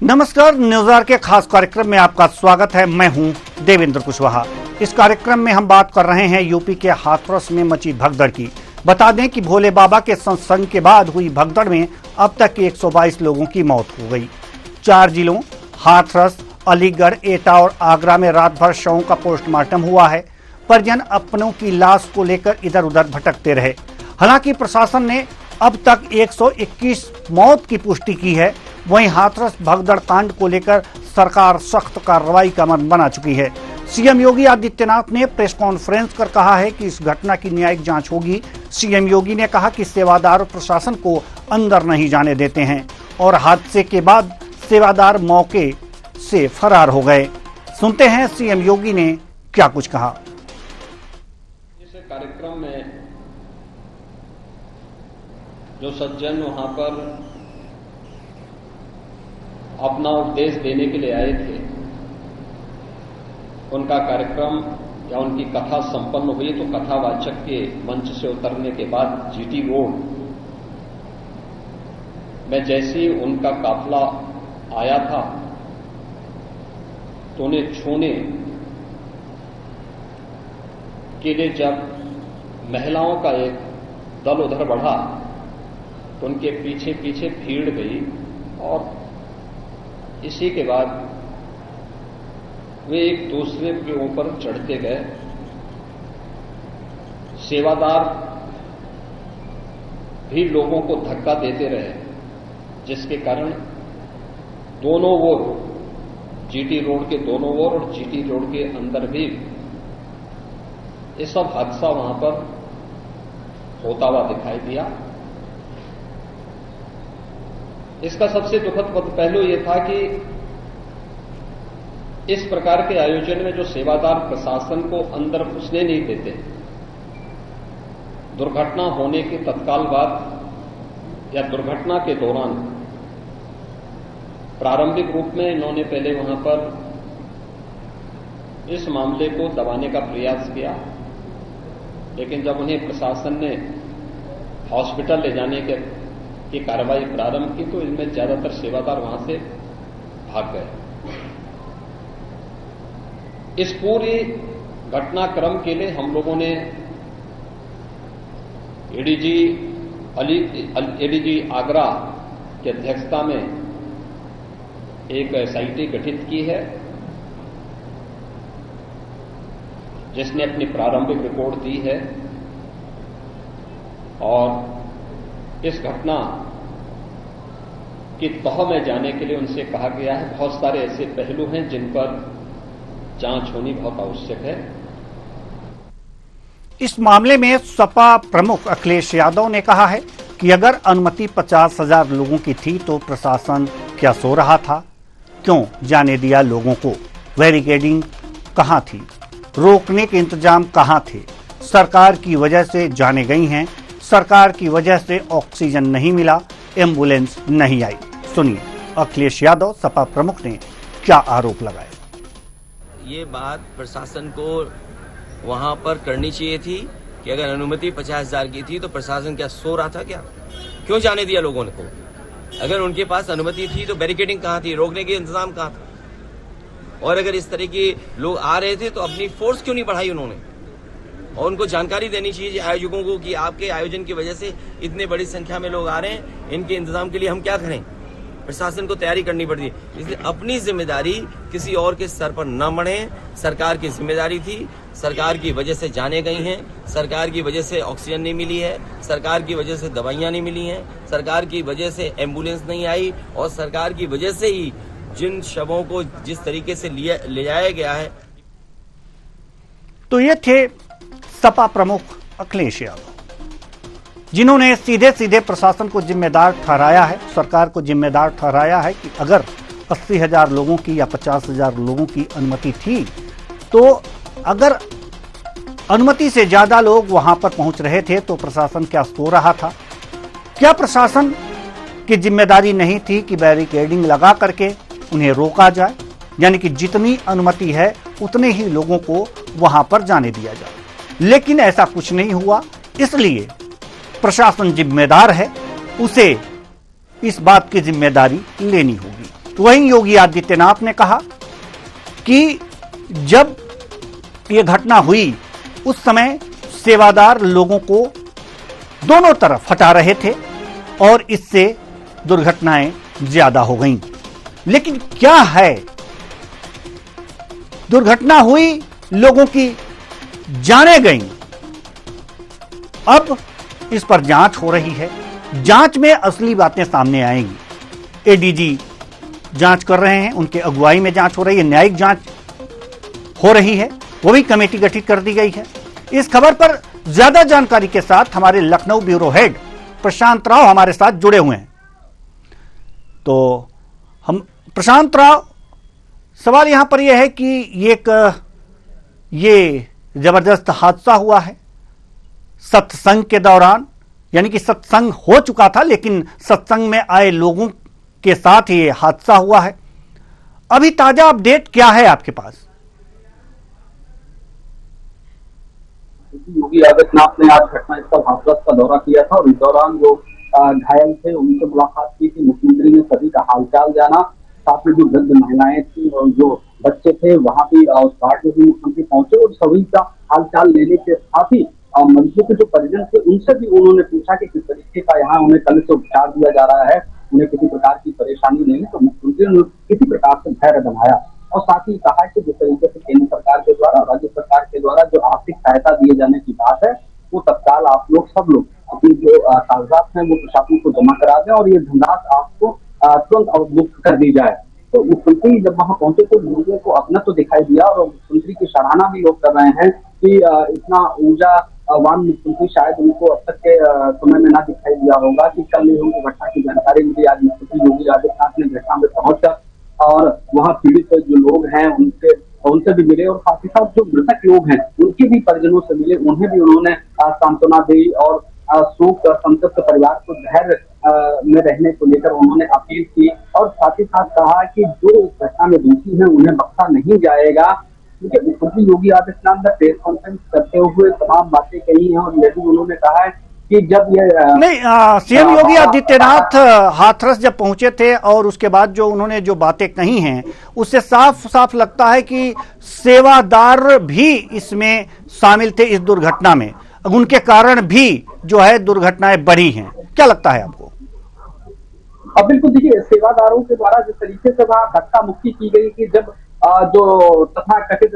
नमस्कार, न्यूज़आवर के खास कार्यक्रम में आपका स्वागत है। मैं हूं देवेंद्र कुशवाहा। इस कार्यक्रम में हम बात कर रहे हैं यूपी के हाथरस में मची भगदड़ की। बता दें कि भोले बाबा के सत्संग के बाद हुई भगदड़ में अब तक के 122 लोगों की मौत हो गई। 4 जिलों हाथरस, अलीगढ़, एटा और आगरा में रात भर शवों का पोस्टमार्टम हुआ है। परिजन अपनों की लाश को लेकर इधर उधर भटकते रहे। हालांकि प्रशासन ने अब तक 121 मौत की पुष्टि की है। वहीं हाथरस भगदड़ कांड को लेकर सरकार सख्त कार्रवाई का मन बना चुकी है। सीएम योगी आदित्यनाथ ने प्रेस कॉन्फ्रेंस कर कहा है कि इस घटना की न्यायिक जांच होगी। सीएम योगी ने कहा कि सेवादार प्रशासन को अंदर नहीं जाने देते हैं और हादसे के बाद सेवादार मौके से फरार हो गए। सुनते हैं सीएम योगी ने क्या कुछ कहा। इस कार्यक्रम में जो सज्जन वहां पर अपना उपदेश देने के लिए आए थे, उनका कार्यक्रम या उनकी कथा संपन्न हुई तो कथावाचक के मंच से उतरने के बाद जीटी रोड में जैसे ही उनका काफिला आया था तो उन्हें छूने के लिए जब महिलाओं का एक दल उधर बढ़ा तो उनके पीछे पीछे भीड़ गई और इसी के बाद वे एक दूसरे के ऊपर चढ़ते गए। सेवादार भी लोगों को धक्का देते रहे, जिसके कारण दोनों ओर, जीटी रोड के दोनों ओर और जीटी रोड के अंदर भी ये सब हादसा वहां पर होता हुआ दिखाई दिया। इसका सबसे दुखद पहलू यह था कि इस प्रकार के आयोजन में जो सेवादार प्रशासन को अंदर घुसने नहीं देते, दुर्घटना होने के तत्काल बाद या दुर्घटना के दौरान प्रारंभिक रूप में इन्होंने पहले वहां पर इस मामले को दबाने का प्रयास किया, लेकिन जब उन्हें प्रशासन ने हॉस्पिटल ले जाने की कार्रवाई प्रारंभ की तो इनमें ज्यादातर सेवादार वहां से भाग गए। इस पूरी घटनाक्रम के लिए हम लोगों ने एडीजी आगरा की अध्यक्षता में एक एसआईटी गठित की है, जिसने अपनी प्रारंभिक रिपोर्ट दी है और इस घटना की तह में जाने के लिए उनसे कहा गया है। बहुत सारे ऐसे पहलू हैं जिन पर जांच होनी बहुत आवश्यक है। इस मामले में सपा प्रमुख अखिलेश यादव ने कहा है कि अगर अनुमति 50,000 लोगों की थी तो प्रशासन क्या सो रहा था? क्यों जाने दिया लोगों को? बैरिकेडिंग कहां थी? रोकने के इंतजाम कहां थे? सरकार की वजह से जाने गई हैं। सरकार की वजह से ऑक्सीजन नहीं मिला, एम्बुलेंस नहीं आई। सुनिए अखिलेश यादव सपा प्रमुख ने क्या आरोप लगाए। ये बात प्रशासन को वहां पर करनी चाहिए थी कि अगर अनुमति 50,000 की थी तो प्रशासन क्या सो रहा था? क्या क्यों जाने दिया लोगों को? अगर उनके पास अनुमति थी तो बैरिकेडिंग कहां थी? रोकने के इंतजाम कहां था? और अगर इस तरह के लोग आ रहे थे तो अपनी फोर्स क्यों नहीं बढ़ाई उन्होंने? और उनको जानकारी देनी चाहिए आयोजकों को कि आपके आयोजन की वजह से इतने बड़ी संख्या में लोग आ रहे हैं, इनके इंतजाम के लिए हम क्या करें? प्रशासन को तैयारी करनी पड़ती है। इसलिए अपनी जिम्मेदारी किसी और के सर पर न मढ़े। सरकार की जिम्मेदारी थी, सरकार की वजह से जाने गई हैं, सरकार की वजह से ऑक्सीजन नहीं मिली है, सरकार की वजह से दवाइयां नहीं मिली हैं, सरकार की वजह से एम्बुलेंस नहीं आई और सरकार की वजह से ही जिन शवों को जिस तरीके से ले जाया गया है। तो ये थे सपा प्रमुख अखिलेश यादव, जिन्होंने सीधे सीधे प्रशासन को जिम्मेदार ठहराया है, सरकार को जिम्मेदार ठहराया है कि अगर 80,000 लोगों की या 50,000 लोगों की अनुमति थी तो अगर अनुमति से ज्यादा लोग वहां पर पहुंच रहे थे तो प्रशासन क्या सो रहा था? क्या प्रशासन की जिम्मेदारी नहीं थी कि बैरिकेडिंग लगा करके उन्हें रोका जाए, यानी कि जितनी अनुमति है उतने ही लोगों को वहां पर जाने दिया जाए? लेकिन ऐसा कुछ नहीं हुआ। इसलिए प्रशासन जिम्मेदार है, उसे इस बात की जिम्मेदारी लेनी होगी। वहीं योगी आदित्यनाथ ने कहा कि जब ये घटना हुई उस समय सेवादार लोगों को दोनों तरफ हटा रहे थे और इससे दुर्घटनाएं ज्यादा हो गईं। लेकिन क्या है, दुर्घटना हुई, लोगों की जानें गईं, अब इस पर जांच हो रही है। जांच में असली बातें सामने आएंगी। एडीजी जांच कर रहे हैं, उनके अगुवाई में जांच हो रही है, न्यायिक जांच हो रही है, वो भी कमेटी गठित कर दी गई है। इस खबर पर ज्यादा जानकारी के साथ हमारे लखनऊ ब्यूरो हेड प्रशांत राव हमारे साथ जुड़े हुए हैं। तो हम प्रशांत राव, सवाल यहां पर यह है कि ये जबरदस्त हादसा हुआ है सत्संग के दौरान, यानी कि सत्संग हो चुका था लेकिन सत्संग में आए लोगों के साथ ये हादसा हुआ है। अभी ताजा अपडेट क्या है आपके पास? योगी आदित्यनाथ ने आज घटनास्थल हाथरस का दौरा किया था और इस दौरान जो घायल थे उनसे मुलाकात की थी। मुख्यमंत्री ने सभी का हालचाल जाना, साथ में जो वृद्ध महिलाएं थी और जो बच्चे थे वहां भी उस घाट में भी मुख्यमंत्री पहुंचे और सभी का हालचाल लेने के साथ ही मरीजों के जो परिजन थे उनसे भी उन्होंने पूछा कि किस तरीके का यहाँ उन्हें कल से उपचार दिया जा रहा है, उन्हें किसी प्रकार की परेशानी नहीं है। तो मुख्यमंत्री ने किसी प्रकार से धैर्य बनाया और साथ ही कहा कि जिस तरीके से केंद्र सरकार के द्वारा, राज्य सरकार के द्वारा जो आर्थिक सहायता दिए जाने की बात है वो तत्काल आप लोग सब लोग अपनी जो कागजात हैं वो प्रशासन को जमा करा दें और ये धनराशि आपको तुरंत अवमुक्त कर दी जाए। तो मुख्यमंत्री जब वहां पहुंचे तो लोगों को अपना तो दिखाई दिया और मुख्यमंत्री की सराहना भी लोग कर रहे हैं कि इतना ऊर्जावान मुख्यमंत्री शायद उनको अब तक के समय में ना दिखाई दिया होगा कि कल उनको घटना की जानकारी मिली। आज मुख्यमंत्री योगी आदित्यनाथ ने घटना में पहुंचकर और वहां पीड़ित जो लोग हैं उनसे भी मिले और साथ ही साथ जो मृतक लोग हैं उनके भी परिजनों से मिले, उन्हें भी उन्होंने सांत्वना दी और शोक संतप्त परिवार को धैर्य में रहने को लेकर उन्होंने अपील की और साथ ही साथ कहा कि जो इस घटना में दोषी है उन्हें बख्शा नहीं जाएगा। क्योंकि मुख्यमंत्री योगी आदित्यनाथ ने प्रेस कॉन्फ्रेंस करते हुए तमाम बातें कही हैं और यह भी उन्होंने कहा है कि जब ये सीएम योगी आदित्यनाथ हाथरस जब पहुंचे थे और उसके बाद जो उन्होंने जो बातें कही हैं उससे साफ साफ लगता है कि सेवादार भी इसमें शामिल थे इस दुर्घटना में, उनके कारण भी जो है दुर्घटनाएं बढ़ी हैं। क्या लगता है आपको? अब बिल्कुल देखिए, सेवादारों के द्वारा जिस तरीके से वहां धक्का मुक्की की गई कि जब जो तथाकथित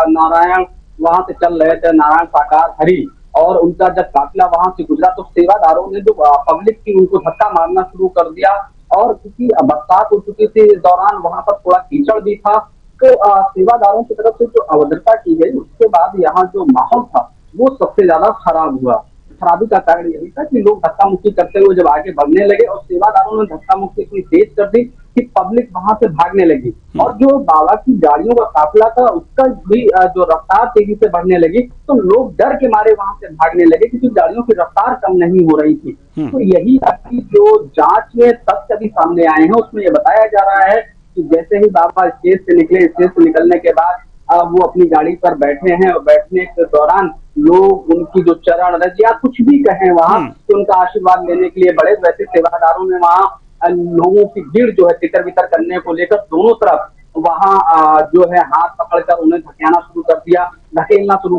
नारायण वहां से चल रहे थे, नारायण साकार हरि, और उनका जब काफिला वहां से गुजरा तो सेवादारों ने जो पब्लिक थी उनको धक्का मारना शुरू कर दिया और क्योंकि बरसात हो चुकी थी इस दौरान वहां पर थोड़ा कीचड़ भी था तो सेवादारों की तरफ से जो अभद्रता की गई उसके बाद यहाँ जो माहौल था वो सबसे ज्यादा खराब हुआ। खराबी का कारण यही था कि लोग धक्का मुक्की करते हुए जब आगे बढ़ने लगे और सेवादारों ने धक्का मुक्की इतनी तेज कर दी कि पब्लिक वहां से भागने लगी और जो बाबा की गाड़ियों का काफिला था उसका भी जो रफ्तार तेजी से बढ़ने लगी तो लोग डर के मारे वहां से भागने लगे क्योंकि गाड़ियों की रफ्तार कम नहीं हो रही थी। तो यही आपकी जो जांच में तथ्य भी सामने आए हैं उसमें ये बताया जा रहा है कि जैसे ही बाबा स्टेज से निकले, स्टेज से निकलने के बाद वो अपनी गाड़ी पर बैठे हैं और बैठने के दौरान लोग उनकी जो चरण रज या कुछ भी कहें वहां तो उनका आशीर्वाद लेने के लिए बड़े। वैसे सेवादारों ने वहां लोगों की भीड़ जो है तितर बितर करने को लेकर दोनों तरफ वहां जो है हाथ पकड़कर उन्हें धकेलना शुरू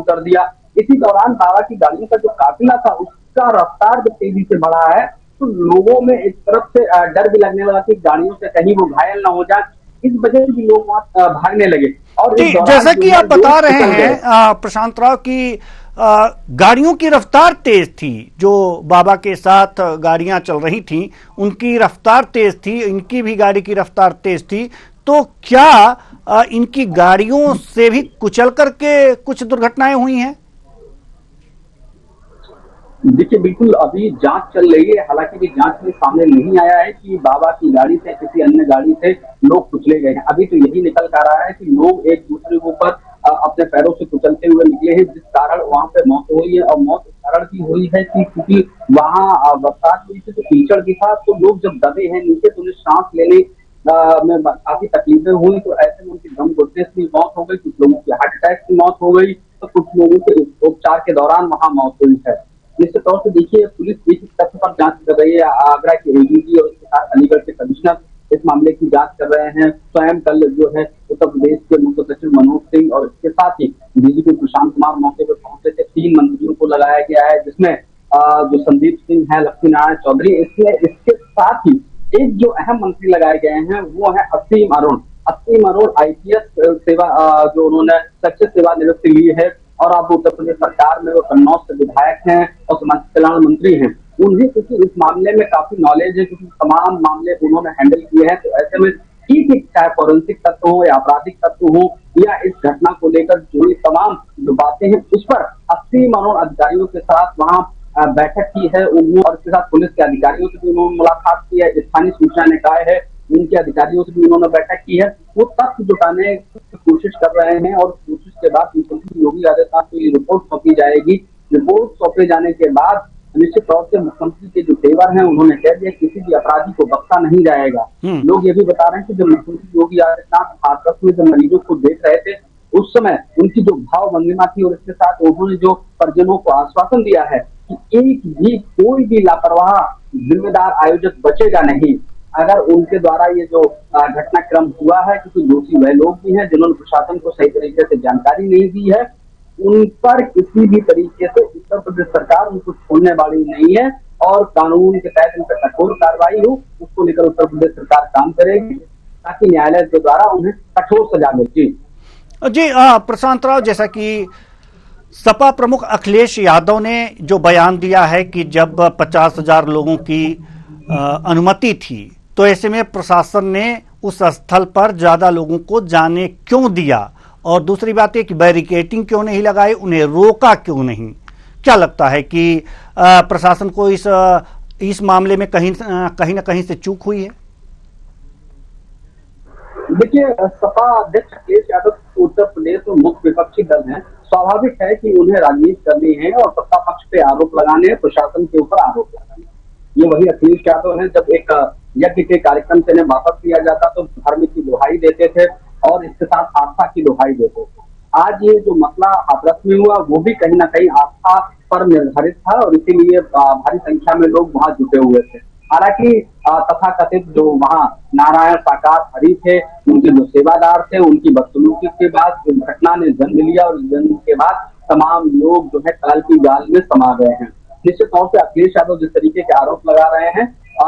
कर दिया। इसी दौरान बाबा की गाड़ियों का जो काफिला था उसका रफ्तार जब तेजी से बढ़ा है तो लोगों में एक तरफ से डर भी लगने लगा कि गाड़ियों से कहीं वो घायल ना हो जाए, इस वजह से भी लोग वहां भागने लगे। और जैसा कि आप बता रहे हैं प्रशांत राव की गाड़ियों की रफ्तार तेज थी, जो बाबा के साथ गाड़ियां चल रही थी उनकी रफ्तार तेज थी, इनकी भी गाड़ी की रफ्तार तेज थी, तो क्या इनकी गाड़ियों से भी कुचल करके कुछ दुर्घटनाएं हुई हैं? देखिए बिल्कुल अभी जांच चल रही है, हालांकि भी जांच में सामने नहीं आया है कि बाबा की गाड़ी से किसी अन्य गाड़ी से लोग कुचले गए हैं। अभी तो यही निकल कर रहा है कि लोग एक दूसरे के ऊपर अपने पैरों से कुचलते हुए निकले हैं जिस कारण वहां पे मौत हुई है और मौत इस कारण की हुई है कि क्योंकि वहां बरसात हुई थी तो कीचड़ भी था तो लोग जब दबे हैं नीचे तो उन्हें सांस लेने में काफी तकलीफें हुई तो ऐसे में उनकी दम घुटने से मौत हो गई, कुछ लोगों की हार्ट अटैक की मौत हो गई तो कुछ लोगों के उपचार के दौरान वहां मौत हुई है। निश्चित तौर से देखिए पुलिस इस तथ्य पर जांच कर रही है। आगरा के एडीजी और उसके साथ अलीगढ़ के कमिश्नर इस मामले की जांच कर रहे हैं। स्वयं कल जो है उत्तर प्रदेश के मुख्य सचिव मनोज सिंह और इसके साथ ही डीजीपी प्रशांत कुमार मौके पर पहुंचे थे। 3 मंत्रियों को लगाया गया है, जिसमें जो संदीप सिंह है, लक्ष्मी नारायण चौधरी, इसके साथ ही एक जो अहम मंत्री लगाए गए हैं वो है असीम अरुण। असीम अरुण IPS सेवा जो उन्होंने सक्सेस सेवानिवृत्ति ली है और अब उत्तर प्रदेश सरकार में वो कन्नौज से विधायक हैं और समाज कल्याण मंत्री हैं। उन्हें क्योंकि इस मामले में काफी नॉलेज है, क्योंकि तमाम मामले उन्होंने हैंडल किए हैं, तो ऐसे में ठीक चाहे फॉरेंसिक तत्व हो या आपराधिक तत्व हो या इस घटना को लेकर जुड़ी तमाम जो बातें हैं उस पर असीम अरुण अधिकारियों के साथ वहां बैठक की है। उन्होंने और इसके साथ पुलिस के अधिकारियों से भी उन्होंने मुलाकात की है, स्थानीय सूचना निकाय है उनके अधिकारियों से भी उन्होंने बैठक की है। वो तथ्य जुटाने की कोशिश कर रहे हैं और कोशिश के बाद मुख्यमंत्री योगी आदित्यनाथ को ये रिपोर्ट सौंपी जाएगी। रिपोर्ट सौंपे जाने के बाद निश्चित तौर से मुख्यमंत्री के जो तेवर हैं उन्होंने कह दिया किसी भी अपराधी को बख्शा नहीं जाएगा। लोग ये भी बता रहे हैं कि जब मुख्यमंत्री योगी आदित्यनाथ हाथरस में जब मरीजों को देख रहे थे उस समय उनकी जो भाव भंगिमा थी और इसके साथ उन्होंने जो परिजनों को आश्वासन दिया है कि एक भी कोई भी लापरवाह जिम्मेदार आयोजक बचेगा नहीं। अगर उनके द्वारा ये जो घटनाक्रम हुआ है, क्योंकि दोषी वह लोग भी हैं जिन्होंने प्रशासन को सही तरीके से जानकारी नहीं दी है, उन पर किसी भी तरीके से उत्तर प्रदेश सरकार उनको छोड़ने वाली नहीं है और कानून के तहत उन पर कठोर कार्रवाई हो उसको लेकर उत्तर प्रदेश सरकार काम करेगी ताकि न्यायालय के द्वारा उन्हें कठोर सजा मिले। जी प्रशांत राव, जैसा कि सपा प्रमुख अखिलेश यादव ने जो बयान दिया है कि जब 50,000 लोगों की अनुमति थी तो ऐसे में प्रशासन ने उस स्थल पर ज्यादा लोगों को जाने क्यों दिया, और दूसरी बात है कि बैरिकेडिंग क्यों नहीं लगाई, उन्हें रोका क्यों नहीं। क्या लगता है कि प्रशासन को इस मामले में कहीं ना कहीं से चूक हुई है? देखिए, सपा अध्यक्ष अखिलेश यादव उत्तर प्रदेश में मुख्य विपक्षी दल है। स्वाभाविक है कि उन्हें राजनीति करनी है और सत्ता पक्ष पे आरोप लगाने, प्रशासन के ऊपर आरोप लगाने। ये वही अखिलेश यादव है जब एक यज्ञ के कार्यक्रम से वापस लिया जाता तो धर्म की दुहाई देते थे और इसके साथ आस्था की दुहाई देते थे। आज ये जो मसला हाथरस में हुआ वो भी कहीं ना कहीं आस्था पर निर्धारित था और इसीलिए भारी संख्या में लोग वहां जुटे हुए थे। हालांकि तथाकथित जो वहां नारायण साकार हरि थे, उनके जो सेवादार थे, उनकी बदसलूकी के बाद इस घटना ने जन्म लिया और जन्म के बाद तमाम लोग जो है काल की जाल में समा गए हैं। निश्चित तौर से अखिलेश यादव जिस तरीके के आरोप लगा रहे हैं,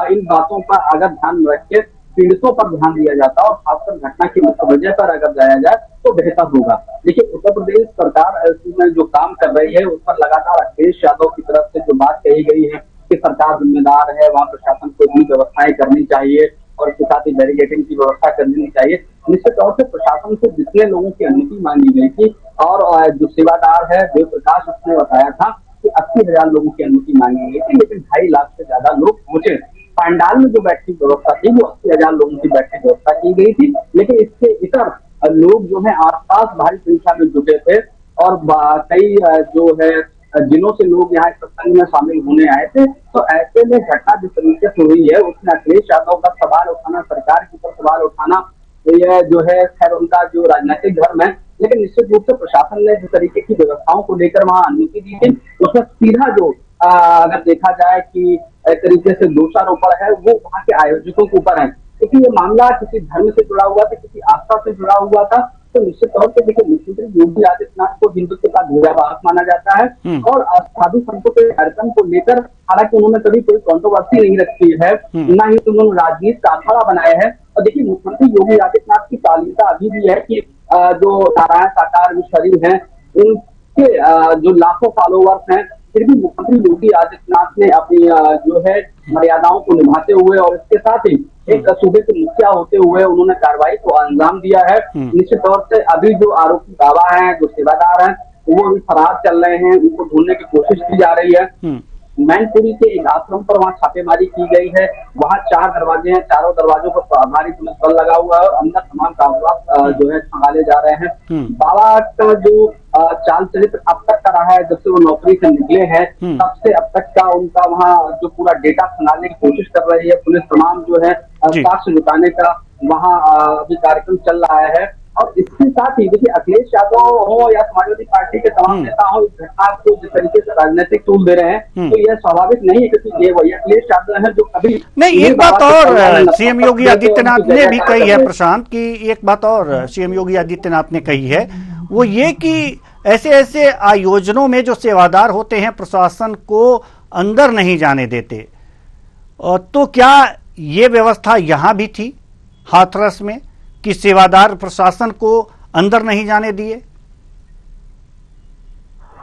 इन बातों पर अगर ध्यान रख के पीड़ितों पर ध्यान दिया जाता और खासकर घटना की मुख्य वजह पर अगर जाया जाए तो बेहतर होगा। देखिए, उत्तर प्रदेश सरकार इसमें जो काम कर रही है उस पर लगातार अखिलेश यादव की तरफ से जो बात कही गई है कि सरकार जिम्मेदार है, वहाँ प्रशासन को इतनी व्यवस्थाएं करनी चाहिए और इसके साथ ही बैरिकेडिंग की व्यवस्था करनी चाहिए। निश्चित तौर से प्रशासन से जितने लोगों की अनुमति मांगी गई थी और जो सेवादार है देव प्रकाश, उसने बताया था कि 80,000 लोगों की अनुमति मांगी गई थी, लेकिन 2.5 लाख से ज्यादा लोग पहुंचे। पंडाल में जो बैठने की व्यवस्था थी वो 80,000 लोगों की बैठने की व्यवस्था की गई थी, लेकिन इसके इतर लोग जो है आसपास भारी संख्या में जुटे थे और कई जो है जिलों से लोग यहाँ सत्संग में शामिल होने आए थे। तो ऐसे में घटना जिस तरीके से हुई है उसमें अखिलेश यादव का सवाल उठाना, सरकार के ऊपर सवाल उठाना, यह जो है खैर उनका जो राजनीतिक धर्म है, लेकिन निश्चित रूप से प्रशासन ने जिस तरीके की व्यवस्थाओं को लेकर वहां अनुमति दी थी उसमें सीधा जो अगर देखा जाए कि एक तरीके से दोषारोपण है वो वहां के आयोजकों के ऊपर है, क्योंकि ये मामला किसी धर्म से जुड़ा हुआ था, किसी आस्था से जुड़ा हुआ था। तो निश्चित तौर से देखिए, मुख्यमंत्री योगी आदित्यनाथ को हिंदुत्व का ध्वजावाहक माना जाता है और साधु संतों के कार्यक्रम को लेकर हालांकि उन्होंने कभी कोई कंट्रोवर्सी नहीं रखी है, न ही तो उन्होंने राजनीति का अखाड़ा बनाया है। और देखिए, मुख्यमंत्री योगी आदित्यनाथ की तालीमता अभी भी है कि जो नारायण साकार शरीफ हैं उनके जो लाखों फॉलोवर्स हैं, फिर भी मुख्यमंत्री योगी आदित्यनाथ ने अपनी जो है मर्यादाओं को निभाते हुए और इसके साथ ही एक सूबे के मुखिया होते हुए उन्होंने कार्रवाई को अंजाम दिया है। निश्चित तौर से अभी जो आरोपी बाबा हैं, जो सेवादार हैं, वो भी फरार चल रहे हैं, उनको ढूंढने की कोशिश की जा रही है। मैनपुरी के एक आश्रम पर वहाँ छापेमारी की गई है, वहाँ 4 दरवाजे हैं, चारों दरवाजों पर भारी पुलिस बल लगा हुआ है और अंदर तमाम कागजात जो है खंगाले जा रहे हैं। बाबा का जो चाल चरित्र अब तक का रहा है, जब से वो नौकरी से निकले हैं तब से अब तक का उनका वहाँ जो पूरा डेटा खंगालने की कोशिश कर रही है पुलिस, तमाम जो है साक्ष्य जुटाने का वहाँ अभी कार्यक्रम चल रहा है। और इसके साथ ही देखिए अखिलेश यादव हो या समाजवादी पार्टी के तमाम नेता हो, इस घटना को जिस तरीके से राजनीतिक टूल दे रहे हैं, तो यह स्वाभाविक नहीं है, क्योंकि ये वही अखिलेश यादव है जो कभी नहीं। एक बात और सीएम योगी आदित्यनाथ ने भी कही है प्रशांत की, एक बात और सीएम योगी आदित्यनाथ ने कही है, वो ये कि ऐसे ऐसे आयोजनों में जो सेवादार होते हैं प्रशासन को अंदर नहीं जाने देते। तो क्या ये व्यवस्था यहां भी थी हाथरस में कि सेवादार प्रशासन को अंदर नहीं जाने दिए?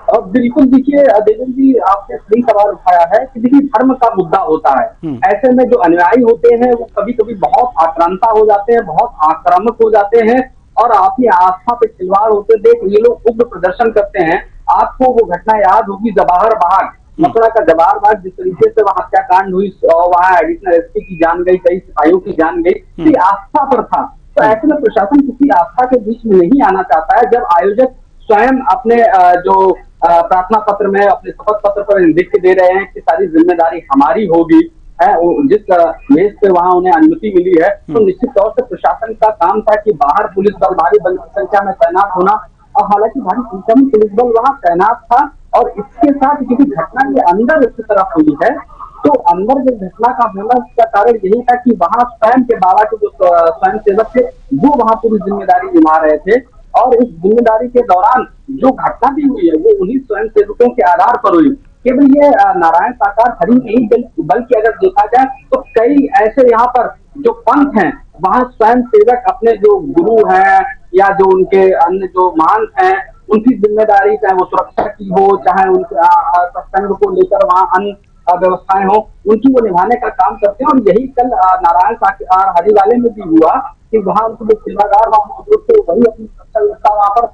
अब बिल्कुल देखिए देवेंद्र जी, आपने सही सवाल उठाया है कि देखिए धर्म का मुद्दा होता है। ऐसे में जो अनुयायी होते हैं वो कभी कभी बहुत आक्रांता हो जाते हैं, बहुत आक्रामक हो जाते हैं और अपनी आस्था पे खिलवाड़ होते देख ये लोग उग्र प्रदर्शन करते हैं। आपको वो घटना याद होगी जवाहर बाग, मथुरा का जवाहर बाग, जिस तरीके से वहां हत्याकांड हुई, वहां एडिशनल एसपी की जान गई, कई सिपाहियों की जान गई, तो आस्था पर था। तो ऐसे में प्रशासन किसी आस्था के बीच में नहीं आना चाहता है। जब आयोजक स्वयं अपने जो प्रार्थना पत्र में, अपने शपथ पत्र पर लिख के दे रहे हैं कि सारी जिम्मेदारी हमारी होगी, है जिस बेस पे वहां उन्हें अनुमति मिली है, तो निश्चित तौर से प्रशासन का काम था कि बाहर पुलिस बल भारी संख्या में तैनात होना, और हालांकि भारी संख्या में पुलिस बल वहां तैनात था। और इसके साथ क्योंकि घटना के अंदर इस तरफ हुई है, तो अंदर जो घटना का होना उसका कारण यही था कि वहां स्वयं के बाबा के जो स्वयं सेवक थे वो वहां पूरी जिम्मेदारी निभा रहे थे। और इस जिम्मेदारी के दौरान जो घटना भी हुई है वो उन्हीं स्वयं सेवकों के आधार पर हुई। केवल ये नारायण साकार हरि नहीं, बल्कि अगर देखा जाए तो कई ऐसे यहाँ पर जो पंथ हैं वहां स्वयं सेवक अपने जो गुरु हैं या जो उनके अन्य जो महंत हैं उनकी जिम्मेदारी, चाहे वो सुरक्षा की हो, चाहे उनके सत्संग को लेकर वहां अन्य व्यवस्थाएं हो, उनकी वो निभाने का काम करते हैं। और यही कल नारायण साकार हरि वाले में भी हुआ कि वहां उनके जो सेवादार वहां मौजूद थे वही अपनी सुरक्षा व्यवस्था वहां पर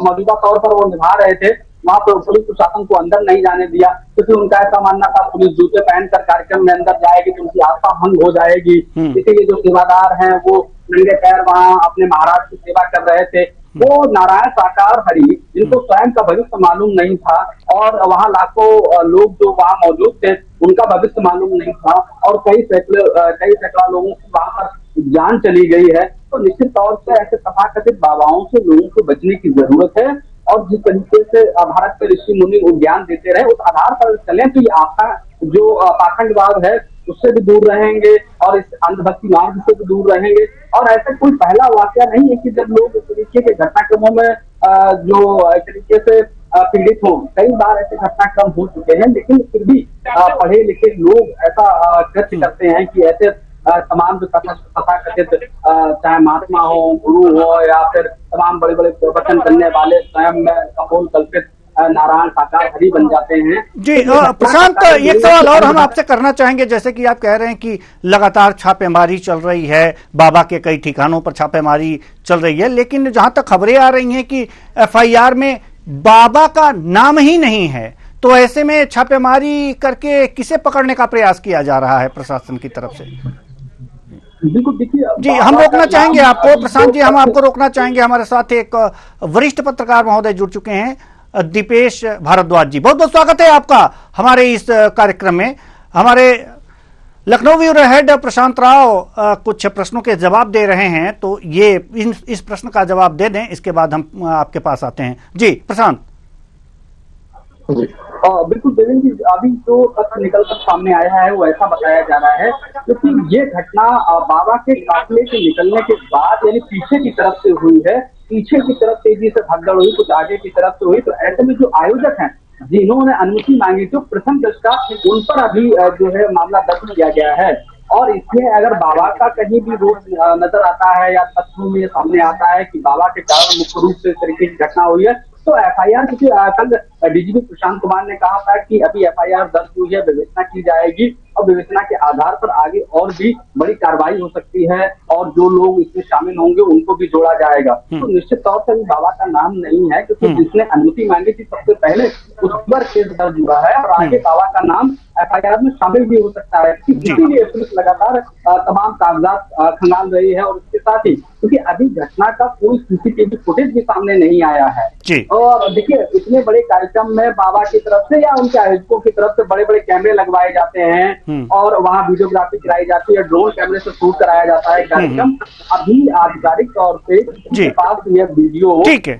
मौजूदा तौर पर वो निभा रहे थे। वहां पर पुलिस प्रशासन को अंदर नहीं जाने दिया क्योंकि उनका ऐसा मानना था पुलिस जूते पहनकर कार्यक्रम में अंदर जाएगी तो उनकी आस्था भंग हो जाएगी। इसीलिए जो सेवादार हैं वो नंगे पैर वहां अपने महाराज की सेवा कर रहे थे। वो नारायण साकार हरि जिनको स्वयं का भविष्य मालूम नहीं था और वहां लाखों लोग जो वहां मौजूद थे उनका भविष्य मालूम नहीं था और कई सैकड़ा लोगों की वहां पर जान चली गई है। तो निश्चित तौर से ऐसे तथाकथित बाबाओं से लोगों को बचने की जरूरत है और जिस तरीके से भारत के ऋषि मुनि ज्ञान देते रहे उस आधार पर चलें तो ये आपका जो पाखंडवाद है उससे भी दूर रहेंगे और इस अंधभक्ति मार्ग से भी दूर रहेंगे। और ऐसा कोई पहला वाकया नहीं है कि जब लोग इस तरीके के घटनाक्रमों में जो एक तरीके से पीड़ित हो, कई बार ऐसे घटनाक्रम हो चुके हैं, लेकिन फिर भी पढ़े लिखे लोग ऐसा कृत्य करते हैं कि ऐसे तमाम जो तथाकथित चाहे महात्मा हो, गुरु हो या फिर तमाम बड़े बड़े प्रवचन करने वाले स्वयं में कपोल कल्पित नारायण साकार हरि बन जाते हैं। जी प्रशांत, एक सवाल और हम आपसे करना चाहेंगे। जैसे कि आप कह रहे हैं कि लगातार छापेमारी चल रही है, बाबा के कई ठिकानों पर छापेमारी चल रही है, लेकिन जहां तक खबरें आ रही हैं कि एफआईआर में बाबा का नाम ही नहीं है, तो ऐसे में छापेमारी करके किसे पकड़ने का प्रयास किया जा रहा है प्रशासन की तरफ से? बिल्कुल देखिए जी, हम रोकना चाहेंगे आपको प्रशांत जी, हम आपको रोकना चाहेंगे। हमारे साथ एक वरिष्ठ पत्रकार महोदय जुड़ चुके हैं, दीपेश भारद्वाज जी। बहुत बहुत स्वागत है आपका हमारे इस कार्यक्रम में। हमारे लखनऊ ब्यूरो हेड प्रशांत राव कुछ प्रश्नों के जवाब दे रहे हैं, तो ये इस प्रश्न का जवाब दे दें, इसके बाद हम आपके पास आते हैं। जी प्रशांत। बिल्कुल देवेंद्र जी, अभी जो तथ्य निकलकर सामने आया है वो ऐसा बताया जा रहा है क्योंकि ये घटना बाबा के काफिले के निकलने के बाद यानी पीछे की तरफ से हुई है, पीछे की तरफ तेजी से भगदड़ हुई, कुछ आगे की तरफ से हुई। तो ऐसे में जो आयोजक हैं जिन्होंने अनुमति मांगी थी प्रथम दृष्टा उन पर अभी जो है मामला दर्ज किया गया है। और इसमें अगर बाबा का कहीं भी रोष नजर आता है या तथ्यों में सामने आता है कि बाबा के कारण मुख्य रूप से इस तरीके की घटना हुई है तो एफआईआर क्योंकि कल डीजीपी प्रशांत कुमार ने कहा था कि अभी एफआईआर दर्ज हुई है, विवेचना की जाएगी और विवेचना के आधार पर आगे और भी बड़ी कार्रवाई हो सकती है और जो लोग इसमें शामिल होंगे उनको भी जोड़ा जाएगा। तो निश्चित तौर से बाबा का नाम नहीं है क्योंकि जिसने अनुमति मांगी थी सबसे पहले उस पर केस दर्ज हुआ है और आगे बाबा का नाम एफआईआर में शामिल भी हो सकता है। इसीलिए पुलिस लगातार तमाम कागजात खंगाल रही है और इसके साथ ही क्योंकि अभी घटना का कोई सीसीटीवी फुटेज भी सामने नहीं आया है। और देखिए इतने बड़े कार्यक्रम में बाबा की तरफ से या उनके आयोजकों की तरफ से बड़े बड़े कैमरे लगवाए जाते हैं, और वहाँ वीडियोग्राफी कराई जाती है, ड्रोन कैमरे से शूट कराया जाता है कार्यक्रम। अभी आधिकारिक तौर से उनके पास यह वीडियो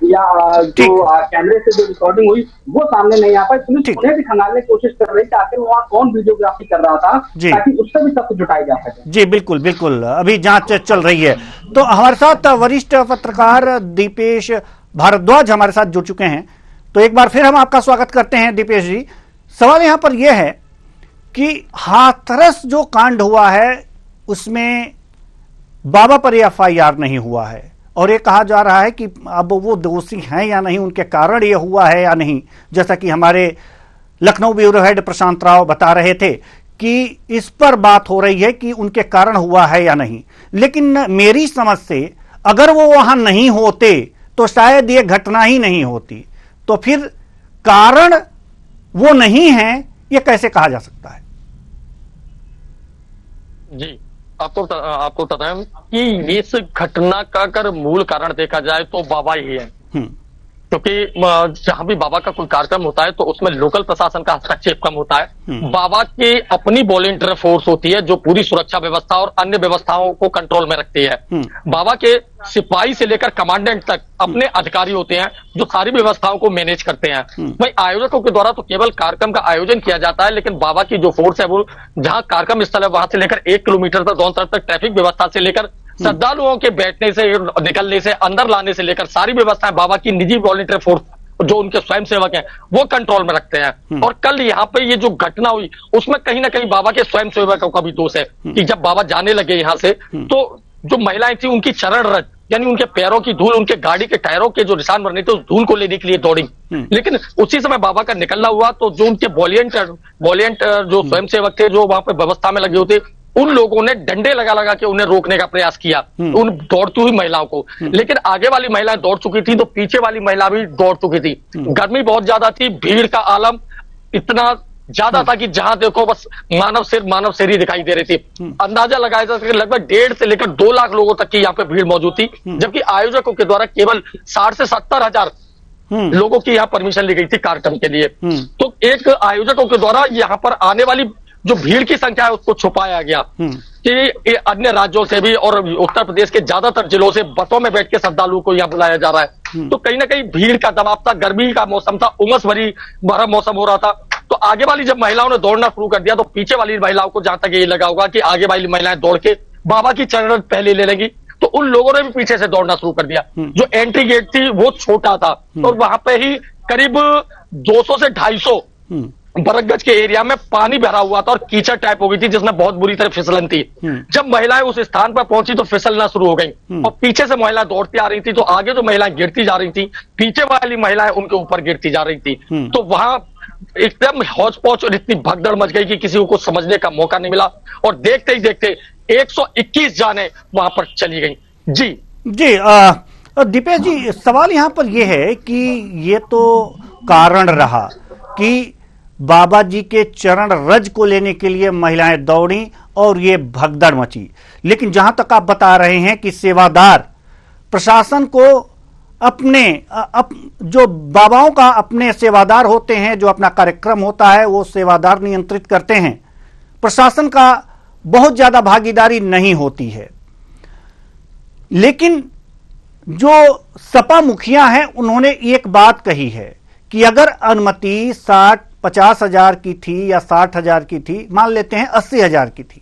या जो कैमरे से जो रिकॉर्डिंग हुई वो सामने नहीं आ पाई। पुलिस उन्हें भी खंगालने की कोशिश कर रही है कि आखिर वहाँ कौन वीडियोग्राफी कर रहा था, ताकि उससे भी तथ्य जुटाई जा सके। जी बिल्कुल बिल्कुल, अभी जांच चल रही है। तो हमारे साथ वरिष्ठ पत्रकार दीपेश भारद्वाज हमारे साथ जुड़ चुके हैं, तो एक बार फिर हम आपका स्वागत करते हैं दीपेश जी। सवाल यहां पर यह है कि हाथरस जो कांड हुआ है उसमें बाबा पर FIR नहीं हुआ है और ये कहा जा रहा है कि अब वो दोषी हैं या नहीं, उनके कारण ये हुआ है या नहीं। जैसा कि हमारे लखनऊ ब्यूरो हेड प्रशांत राव बता रहे थे कि इस पर बात हो रही है कि उनके कारण हुआ है या नहीं। लेकिन मेरी समझ से अगर वो वहां नहीं होते तो शायद ये घटना ही नहीं होती। तो फिर कारण वो नहीं है, ये कैसे कहा जा सकता है? जी, आपको बताएं कि इस घटना का अगर मूल कारण देखा जाए तो बाबा ही है। क्योंकि जहां भी बाबा का कोई कार्यक्रम होता है तो उसमें लोकल प्रशासन का हस्तक्षेप कम होता है। बाबा की अपनी वॉलंटियर फोर्स होती है जो पूरी सुरक्षा व्यवस्था और अन्य व्यवस्थाओं को कंट्रोल में रखती है। बाबा के सिपाही से लेकर कमांडेंट तक अपने अधिकारी होते हैं जो सारी व्यवस्थाओं को मैनेज करते हैं। भाई आयोजकों के द्वारा तो केवल कार्यक्रम का आयोजन किया जाता है, लेकिन बाबा की जो फोर्स है वो जहां कार्यक्रम स्थल है वहां से लेकर 1 किलोमीटर तक दोनों तरफ तक ट्रैफिक व्यवस्था से लेकर श्रद्धालुओं के बैठने से निकलने से अंदर लाने से लेकर सारी व्यवस्थाएं बाबा की निजी वॉलंटियर फोर्स जो उनके स्वयंसेवक हैं वो कंट्रोल में रखते हैं। और कल यहाँ पे ये जो घटना हुई उसमें कहीं ना कहीं बाबा के स्वयंसेवकों का भी दोष है कि जब बाबा जाने लगे यहाँ से तो जो महिलाएं थी उनकी चरण रज यानी उनके पैरों की धूल, उनके गाड़ी के टायरों के जो निशान बने थे उस धूल को लेने के लिए दौड़ी। लेकिन उसी समय बाबा का निकलना हुआ तो जो उनके वॉलंटियर जो स्वयंसेवक थे जो वहां पे व्यवस्था में लगे होते उन लोगों ने डंडे लगा लगा के उन्हें रोकने का प्रयास किया उन दौड़ती हुई महिलाओं को। लेकिन आगे वाली महिलाएं दौड़ चुकी थी तो पीछे वाली महिला भी दौड़ चुकी थी। गर्मी बहुत ज्यादा थी, भीड़ का आलम इतना ज्यादा था कि जहां देखो बस मानव सिर ही दिखाई दे रही थी। अंदाजा लगाया जा सकता लगभग 1.5 से लेकर 2 लाख लोगों तक की यहाँ पे भीड़ मौजूद थी, जबकि आयोजकों के द्वारा केवल 60 से 70 हजार लोगों की यहाँ परमिशन ली गई थी कार्यक्रम के लिए। तो एक आयोजकों के द्वारा यहाँ पर आने वाली जो भीड़ की संख्या है उसको छुपाया गया कि अन्य राज्यों से भी और उत्तर प्रदेश के ज्यादातर जिलों से बसों में बैठ के श्रद्धालुओं को यहाँ बुलाया जा रहा है। तो कहीं ना कहीं भीड़ का दबाव था, गर्मी का मौसम था, उमस भरा मौसम हो रहा था। तो आगे वाली जब महिलाओं ने दौड़ना शुरू कर दिया तो पीछे वाली महिलाओं को जहां तक ये लगा होगा कि आगे वाली महिलाएं दौड़ के बाबा की चरण पहले ले लेंगी, तो उन लोगों ने भी पीछे से दौड़ना शुरू कर दिया। जो एंट्री गेट थी वो छोटा था और वहां पे ही करीब 200 से 250 बरगज के एरिया में पानी भरा हुआ था और कीचड़ टाइप हो गई थी जिसमें बहुत बुरी तरह फिसलन थी। जब महिलाएं उस स्थान पर पहुंची तो फिसलना शुरू हो गई और पीछे से महिलाएं दौड़ती आ रही थी तो आगे जो महिलाएं गिरती जा रही थी पीछे वाली महिलाएं उनके ऊपर गिरती जा रही थी। तो वहां एकदम हौच पौच और इतनी भगदड़ मच गई कि किसी को कुछ समझने का मौका नहीं मिला और देखते ही देखते 121 जाने वहां पर चली गई। जी दीपेश जी, सवाल यहां पर यह है कि ये तो कारण रहा कि बाबा जी के चरण रज को लेने के लिए महिलाएं दौड़ी और ये भगदड़ मची, लेकिन जहां तक आप बता रहे हैं कि सेवादार प्रशासन को जो बाबाओं का अपने सेवादार होते हैं, जो अपना कार्यक्रम होता है वो सेवादार नियंत्रित करते हैं, प्रशासन का बहुत ज्यादा भागीदारी नहीं होती है। लेकिन जो सपा मुखिया हैं उन्होंने एक बात कही है कि अगर अनुमति 50 हजार की थी या 60 हजार की थी, मान लेते हैं 80 हजार की थी,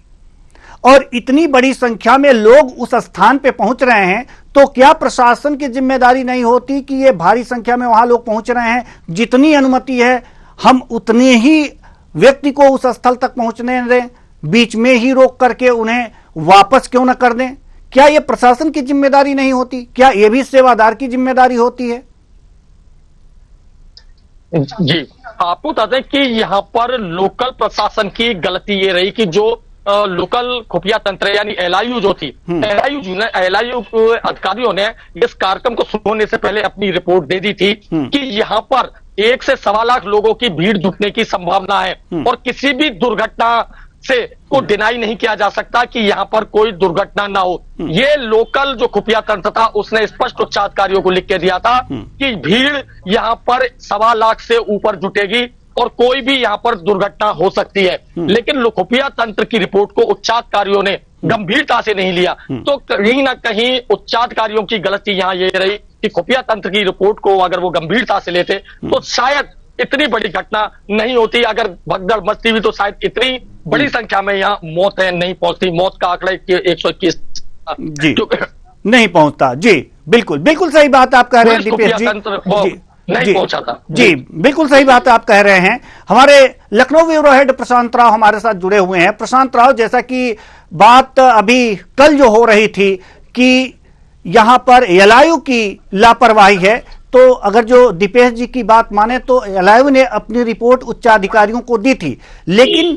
और इतनी बड़ी संख्या में लोग उस स्थान पे पहुंच रहे हैं, तो क्या प्रशासन की जिम्मेदारी नहीं होती कि ये भारी संख्या में वहां लोग पहुंच रहे हैं, जितनी अनुमति है हम उतने ही व्यक्ति को उस स्थल तक पहुंचने दें, बीच में ही रोक करके उन्हें वापस क्यों न कर दें? क्या यह प्रशासन की जिम्मेदारी नहीं होती? क्या यह भी सेवादार की जिम्मेदारी होती है? जी, आपको बता दें कि यहाँ पर लोकल प्रशासन की गलती ये रही कि जो लोकल खुफिया तंत्र यानी LIU जो थी, LIU अधिकारियों ने इस कार्यक्रम को शुरू होने से पहले अपनी रिपोर्ट दे दी थी कि यहाँ पर 1 से 1.25 लाख लोगों की भीड़ जुटने की संभावना है और किसी भी दुर्घटना से को डिनाई नहीं किया जा सकता कि यहाँ पर कोई दुर्घटना ना हो। ये लोकल जो खुफिया तंत्र था उसने स्पष्ट उच्चाधिकारियों को लिख के दिया था कि भीड़ यहाँ पर 1.25 लाख से ऊपर जुटेगी और कोई भी यहाँ पर दुर्घटना हो सकती है, लेकिन खुफिया तंत्र की रिपोर्ट को उच्चाधिकारियों ने गंभीरता से नहीं लिया। तो कहीं ना कहीं उच्चाधिकारियों की गलती यहाँ ये रही कि खुफिया तंत्र की रिपोर्ट को अगर वो गंभीरता से लेते तो शायद इतनी बड़ी घटना नहीं होती। अगर भगदड़ मचती हुई तो शायद इतनी बड़ी संख्या में यहाँ मौतें नहीं पहुंचती। मौत का आंकड़ा 121 जी नहीं पहुंचता। जी बिल्कुल बिल्कुल सही बात आप कह रहे हैं दीपेश जी। नहीं पहुंचा था। जी बिल्कुल सही बात आप कह रहे हैं। हमारे लखनऊ ब्यूरो हेड प्रशांत राव हमारे साथ जुड़े हुए हैं। प्रशांत राव, जैसा कि बात अभी कल जो हो रही थी कि यहां पर एलआईयू की लापरवाही है, तो अगर जो दीपेश जी की बात माने तो एलआईयू ने अपनी रिपोर्ट उच्चाधिकारियों को दी थी, लेकिन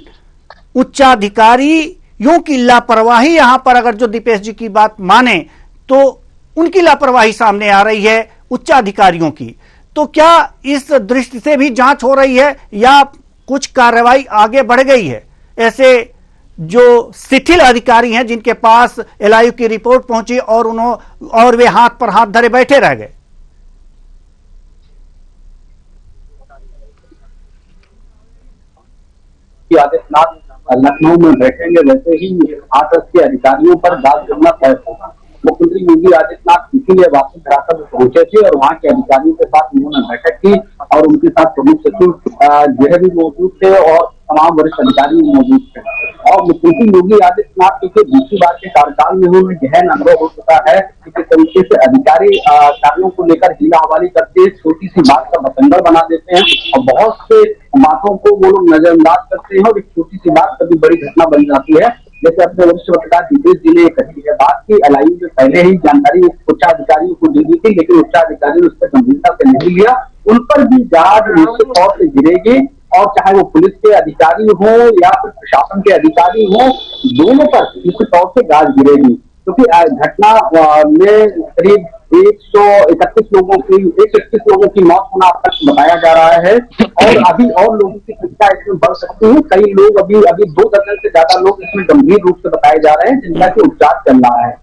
उच्चाधिकारियों की लापरवाही यहां पर अगर जो दीपेश जी की बात माने तो उनकी लापरवाही सामने आ रही है उच्चाधिकारियों की। तो क्या इस दृष्टि से भी जांच हो रही है या कुछ कार्रवाई आगे बढ़ गई है? ऐसे जो शिथिल अधिकारी हैं जिनके पास एलआईयू की रिपोर्ट पहुंची और वे हाथ पर हाथ धरे बैठे रह गए। आदित्यनाथ लखनऊ में बैठेंगे वैसे ही हाथरस के अधिकारियों पर दाद जमना तय होगा। मुख्यमंत्री योगी आदित्यनाथ इसीलिए वापस धरातल में पहुंचे थे और वहां के अधिकारियों के साथ उन्होंने बैठक की और उनके साथ प्रमुख सचिव गृह भी मौजूद थे और तमाम वरिष्ठ अधिकारी मौजूद थे। और मुख्यमंत्री योगी आदित्यनाथ क्योंकि दूसरी बार के कार्यकाल में उन्हें गहन अनुभव हो चुका है कि किस तरीके से अधिकारी कार्यों को लेकर हीला हवाली करते छोटी सी बात का बतंगड़ बना देते हैं और बहुत से बातों को वो लोग नजरअंदाज करते हैं और एक छोटी सी बात कभी बड़ी घटना बन जाती है। जैसे अपने वरिष्ठ पत्रकार दीपेश जी ने कही है बात की एलआईयू ने पहले ही जानकारी उच्चाधिकारियों को दी थी, लेकिन उच्चाधिकारी ने उस पर गंभीरता से नहीं लिया। उन पर भी जांच निश्चित तौर से गिरेगी और चाहे वो पुलिस के अधिकारी हो या फिर प्रशासन के अधिकारी हो, दोनों पर निश्चित तौर से जांच गिरेगी। क्योंकि घटना में करीब 131 लोगों की मौत होना अब तक बताया जा रहा है और अभी और लोगों की संख्या इसमें बढ़ सकती है। कई लोग अभी 2 दर्जन से ज्यादा लोग इसमें गंभीर रूप से बताए जा रहे हैं जिनका की उपचार चल रहा है।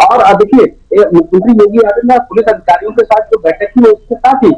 और देखिए मुख्यमंत्री योगी आदित्यनाथ पुलिस अधिकारियों के साथ जो बैठक की उसके साथ ही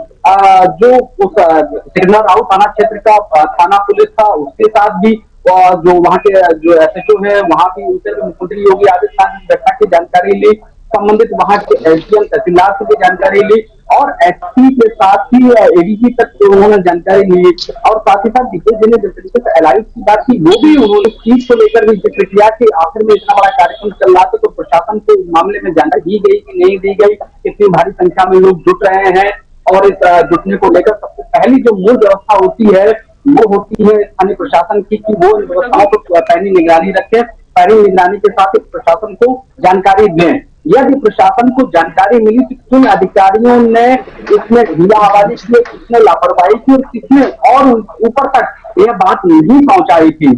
जो उस सिग्नल राउत थाना क्षेत्र का थाना पुलिस था उसके साथ भी जो वहाँ के जो एसएचओ है वहाँ भी उनसे मुख्यमंत्री योगी आदित्यनाथ ने घटना की जानकारी ली, संबंधित वहाँ के एसडीएम तहसीलदार से भी जानकारी ली और एसपी के साथ ही एडीजी तक उन्होंने जानकारी ली और साथ ही साथ दीपेश जी ने जिस तरीके से एलआईयू की बात की वो भी उन्होंने चीज को लेकर भी जिक्र किया कि आखिर में इतना बड़ा कार्यक्रम चल रहा था तो प्रशासन को इस मामले में जानकारी दी गई कि नहीं दी गई, कितनी भारी संख्या में लोग जुट रहे हैं और इस जुटने को लेकर सबसे पहली जो मूल व्यवस्था होती है वो होती है स्थानीय प्रशासन की कि वो इन व्यवस्थाओं पर पैनी निगरानी रखे, पैनी निगरानी के साथ प्रशासन को जानकारी दें। यदि प्रशासन को जानकारी मिली कि किन अधिकारियों ने इसमें ढीला हवाली की, किसने लापरवाही की और किसने और ऊपर तक यह बात नहीं पहुंचाई थी,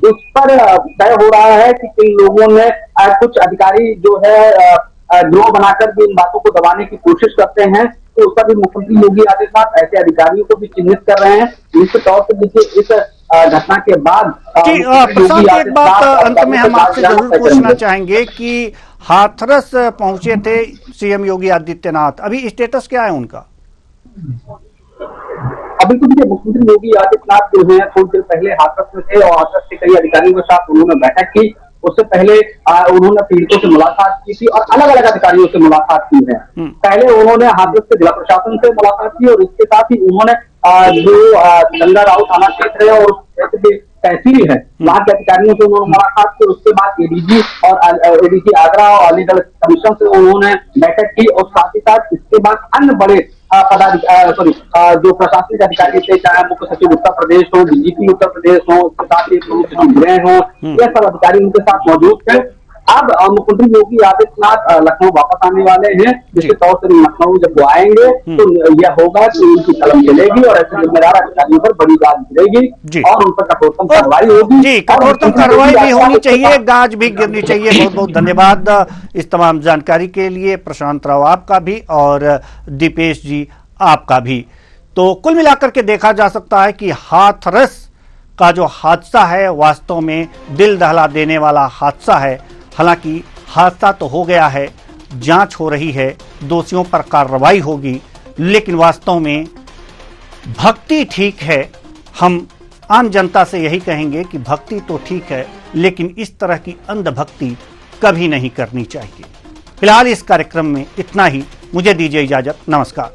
उस पर तय हो रहा है कि किन लोगों ने कुछ अधिकारी जो है गिरोह बनाकर भी इन बातों को दबाने की कोशिश करते हैं। तो उस पर भी मुख्यमंत्री योगी आदित्यनाथ ऐसे अधिकारियों को भी चिन्हित कर रहे हैं। निश्चित तौर से देखिए इस घटना के बाद प्रशांत एक बात अंत में हम आपसे जरूर पूछना चाहेंगे कि हाथरस पहुंचे थे सीएम योगी आदित्यनाथ, अभी स्टेटस क्या है उनका? अभी तो देखिए मुख्यमंत्री योगी आदित्यनाथ जो है थोड़ी देर पहले हाथरस में थे और हाथरस के कई अधिकारियों के साथ उन्होंने बैठक की। उससे पहले उन्होंने पीड़ितों से मुलाकात की थी और अलग अलग अधिकारियों से मुलाकात की है। पहले उन्होंने हाथरस के जिला प्रशासन से मुलाकात की और इसके साथ ही उन्होंने जो गंगा राव थाना क्षेत्र है और तहसील है वहां के अधिकारियों से उन्होंने मुलाकात की। उसके बाद एडीजी और एडीजी आगरा और अलीगढ़ कमीशन से उन्होंने बैठक की और साथ ही साथ इसके बाद अन्य बड़े जो प्रशासनिक अधिकारी थे, चाहे मुख्य सचिव उत्तर प्रदेश हो, डीजीपी उत्तर प्रदेश हो, इसके साथ ही प्रमुख सचिव गृह हो, ये सब अधिकारी उनके साथ मौजूद थे। अब मुख्यमंत्री योगी आदित्यनाथ लखनऊ वापस आने वाले हैं, जिसके तौर से लखनऊ जब वो आएंगे तो यह होगा कि उनकी कलम चलेगी और ऐसे जिम्मेदार अधिकारियों पर बड़ी गाज गिरेगी और उन पर कठोरतम कार्रवाई होगी। जी, कठोरतम कार्रवाई भी होनी चाहिए, गाज भी गिरनी चाहिए। बहुत बहुत धन्यवाद इस तमाम जानकारी के लिए, प्रशांत राव आपका भी और दीपेश जी आपका भी। तो कुल मिलाकर के देखा जा सकता है कि हाथरस का जो हादसा है वास्तव में दिल दहला देने वाला हादसा है। हालांकि हादसा तो हो गया है, जांच हो रही है, दोषियों पर कार्रवाई होगी, लेकिन वास्तव में भक्ति ठीक है, हम आम जनता से यही कहेंगे कि भक्ति तो ठीक है, लेकिन इस तरह की अंधभक्ति कभी नहीं करनी चाहिए। फिलहाल इस कार्यक्रम में इतना ही। मुझे दीजिए इजाजत। नमस्कार।